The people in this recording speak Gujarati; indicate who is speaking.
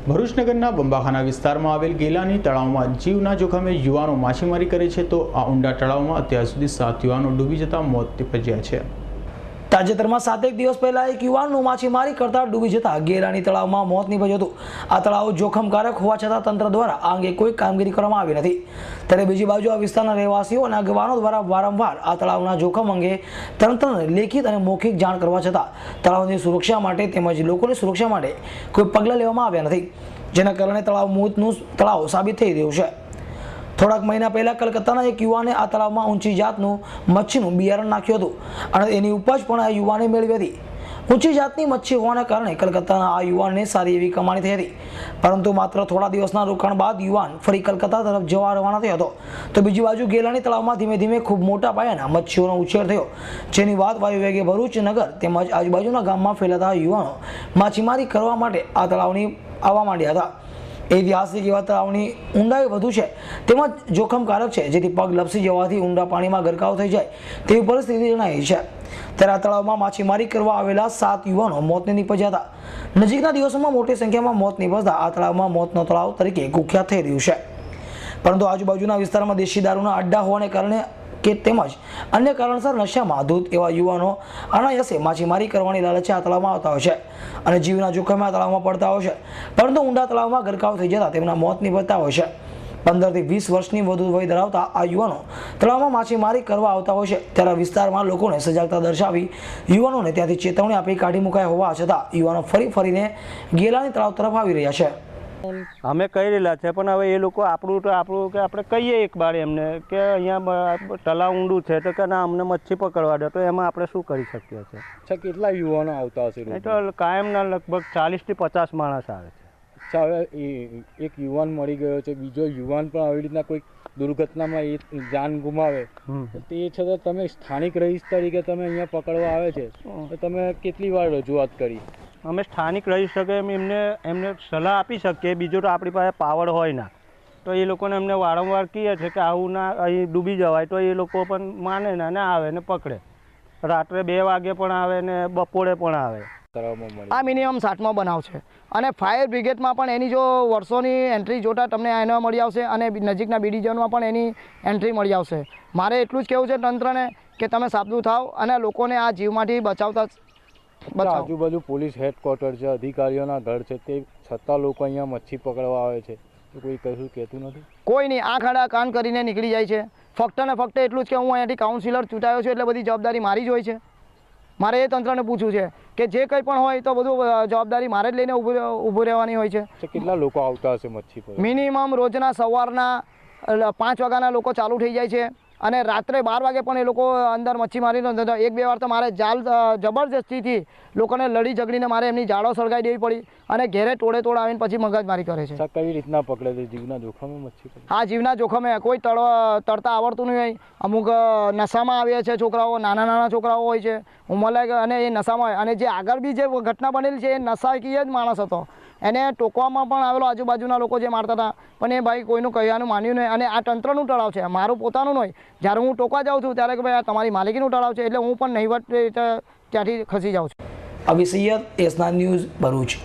Speaker 1: ભરૂચ નગરના બંબાખાના વિસ્તારમાં આવેલ ગેલાની તળાવમાં જીવના જોખમે યુવાનો માછીમારી કરે છે તો આ ઊંડા તળાવમાં અત્યાર સુધી 7 યુવાનો ડૂબી જતા મોત નિપજ્યા છે।
Speaker 2: તાજેતરમાં 7 દિવસ પહેલા એક યુવાનનું માછીમારી કરતા ડૂબી જતા ગેલાની તળાવમાં મોત નિપજ્યું હતું। આ તળાવ જોખમકારક હોવા છતાં તંત્ર દ્વારા આ અંગે કોઈ કામગીરી કરવામાં આવી નથી। ત્યારે બીજી બાજુ આ વિસ્તારના રહેવાસીઓ અને આગેવાનો દ્વારા વારંવાર આ તળાવના જોખમ અંગે તંત્રને લેખિત અને મૌખિક જાણ કરવા છતાં તળાવની સુરક્ષા માટે તેમજ લોકોની સુરક્ષા માટે કોઈ પગલાં લેવામાં આવ્યા નથી, જેના કારણે તળાવ મોતનું તળાવ સાબિત થઈ રહ્યું છે। થોડાક મહિના પહેલા કલકત્તાના એક યુવાને આ તળાવમાં ઊંચી જાતનું મચ્છીનું બિયારણ નાખ્યું હતું અને એની ઉપજ પણ આ યુવાને મેળવી હતી। ઊંચી જાતની મચ્છી હોવાના કારણે કલકત્તાના આ યુવાનને સારી એવી કમાણી થઈ હતી, પરંતુ માત્ર થોડા દિવસના રોકાણ બાદ યુવાન ફરી કલકત્તા તરફ જવા રવાના થયો હતો। તો બીજી બાજુ ગેલાની તળાવમાં ધીમે ધીમે ખૂબ મોટા પાયાના મચ્છીઓનો ઉછેર થયો, જેની વાત વાયુવેગે ભરૂચ નગર તેમજ આજુબાજુના ગામમાં ફેલાતા યુવાનો માછીમારી કરવા માટે આ તળાવની આવવા માંડ્યા હતા। ઐતિહાસિક એવા તળાવની ઊંડાઈ વધુ છે તેમજ જોખમકારક છે, જેથી પગ લપસી જવાથી ઊંડા પાણીમાં ગરકાવ થઈ જાય તેવી પરિસ્થિતિ જણાઈ છે। ત્યારે આ તળાવમાં માછીમારી કરવા આવેલા 7 યુવાનો મોતને નિપજ્યા હતા। નજીકના દિવસોમાં મોટી સંખ્યામાં મોત નિપજતા આ તળાવમાં મોતનો તળાવ તરીકે કુખ્યાત થઈ રહ્યું છે, પરંતુ આજુબાજુના વિસ્તારમાં દેશી દારૂના અડ્ડા હોવાને કારણે કે તેમજ અન્ય કારણસર નશામાં ધૂત એવા યુવાનો અનાયાસે માછીમારી કરવાની લાલચે આ તળાવમાં આવતા હોય છે અને જીવના જોખમે આ તળાવમાં પડતા હોય છે, પરંતુ ઊંડા તળાવમાં ગરકાવ થઈ જતા તેમના મોત નિપજતા હોય છે। 15 થી 20 વર્ષની વધુ વય ધરાવતા આ યુવાનો તળાવમાં માછીમારી કરવા આવતા હોય છે। ત્યારે વિસ્તારમાં લોકોને સજાગતા દર્શાવી યુવાનોને ત્યાંથી ચેતવણી આપી કાઢી મુકાયા હોવા છતાં યુવાનો ફરીને ગેલાની તળાવ તરફ આવી રહ્યા છે।
Speaker 3: અમે કહી રહેલા છે, પણ હવે એ લોકો આપણું કે આપણે કહીએ એક બાર એમને કે અહીંયા તળાવ ઊંડું છે તો કે ના અમને મચ્છી પકડવા દે, તો એમાં આપણે શું કરી શકીએ છીએ?
Speaker 4: અચ્છા, કેટલા યુવાનો આવતા હશે?
Speaker 3: એ તો કાયમના લગભગ 40 થી 50 માણસ આવે છે।
Speaker 4: અચ્છા, હવે એક યુવાન મળી ગયો છે, બીજો યુવાન પણ આવી રીતના કોઈ દુર્ઘટનામાં એ જાન ગુમાવે, તે છતાં તમે સ્થાનિક રહીશ તરીકે તમે અહીંયા પકડવા આવે છે તો તમે કેટલી વાર રજૂઆત કરી?
Speaker 3: અમે સ્થાનિક રહી શકે એમને સલાહ આપી શકીએ, બીજું તો આપણી પાસે પાવર હોય ના, તો એ લોકોને અમને વારંવાર કહીએ છીએ કે આવું ના અહીં ડૂબી જવાય, તો એ લોકો પણ માને ના આવે ને પકડે। રાત્રે 2 વાગે પણ આવે ને બપોરે પણ આવે।
Speaker 5: આ મિનિમમ 60મો બનાવ છે અને ફાયર બ્રિગેડમાં પણ એની જો વર્ષોની એન્ટ્રી જોતા તમને એનો મળી આવશે અને નજીકના બી ડિવિઝનમાં પણ એની એન્ટ્રી મળી આવશે। મારે એટલું જ કહેવું છે તંત્રને કે તમે સાબદું થાવ અને લોકોને આ જીવમાંથી બચાવતા
Speaker 4: આજુબાજુ પોલીસ હેડક્વાર્ટર છે, અધિકારીઓના ઘર છે, તે છતાં લોકો અહીંયા મચ્છી પકડવા આવે છે તો કોઈ કશું કહેતું નથી?
Speaker 5: કોઈ નહીં, આંખ આડા કાન કરીને નીકળી જાય છે। ફક્ત ને ફક્ત એટલું જ કે હું અહીંયાથી કાઉન્સિલર ચૂંટાયો છું એટલે બધી જવાબદારી મારી જ હોય છે। મારે એ તંત્રને પૂછવું છે કે જે કંઈ પણ હોય તો બધું જવાબદારી મારે જ લઈને ઊભું રહેવાની હોય છે।
Speaker 4: કેટલા લોકો આવતા હશે મચ્છી પર?
Speaker 5: મિનિમમ રોજના સવારના 5 વાગ્યાના લોકો ચાલુ થઈ જાય છે અને રાત્રે 12 વાગે પણ એ લોકો અંદર મચ્છી મારીને 1-2 વાર તો મારે જાલ જબરજસ્તીથી લોકોને લડી ઝઘડીને મારે એમની જાળો સળગાવી દેવી પડી અને ઘેરે ટોળે આવીને પછી મગજમારી કરે છે।
Speaker 4: કઈ રીતના પકડે છે? જીવના જોખમે મચ્છી પકડે?
Speaker 5: હા, જીવના જોખમે। કોઈ તરતા આવડતું નહીં હોય, અમુક નશામાં આવે છે છોકરાઓ, નાના છોકરાઓ હોય છે ઉંમરલાયક, અને એ નશામાં હોય અને જે આગળ બી જે ઘટના બનેલી છે એ નશાકીય જ માણસ હતો, એને ટોકવામાં પણ આવેલો, આજુબાજુના લોકો જે મારતા હતા, પણ એ ભાઈ કોઈનું કહેવાનું માન્યું નહીં અને આ તંત્રનું તળાવ છે, મારું પોતાનું નહીં। જ્યારે હું ટોકવા જાઉં છું ત્યારે કે ભાઈ આ તમારી માલિકીનું તળાવ છે એટલે હું પણ નહીવટ ત્યાંથી ખસી જાઉં છું।
Speaker 2: અભિ સૈયદ, એસના ન્યૂઝ, ભરૂચ।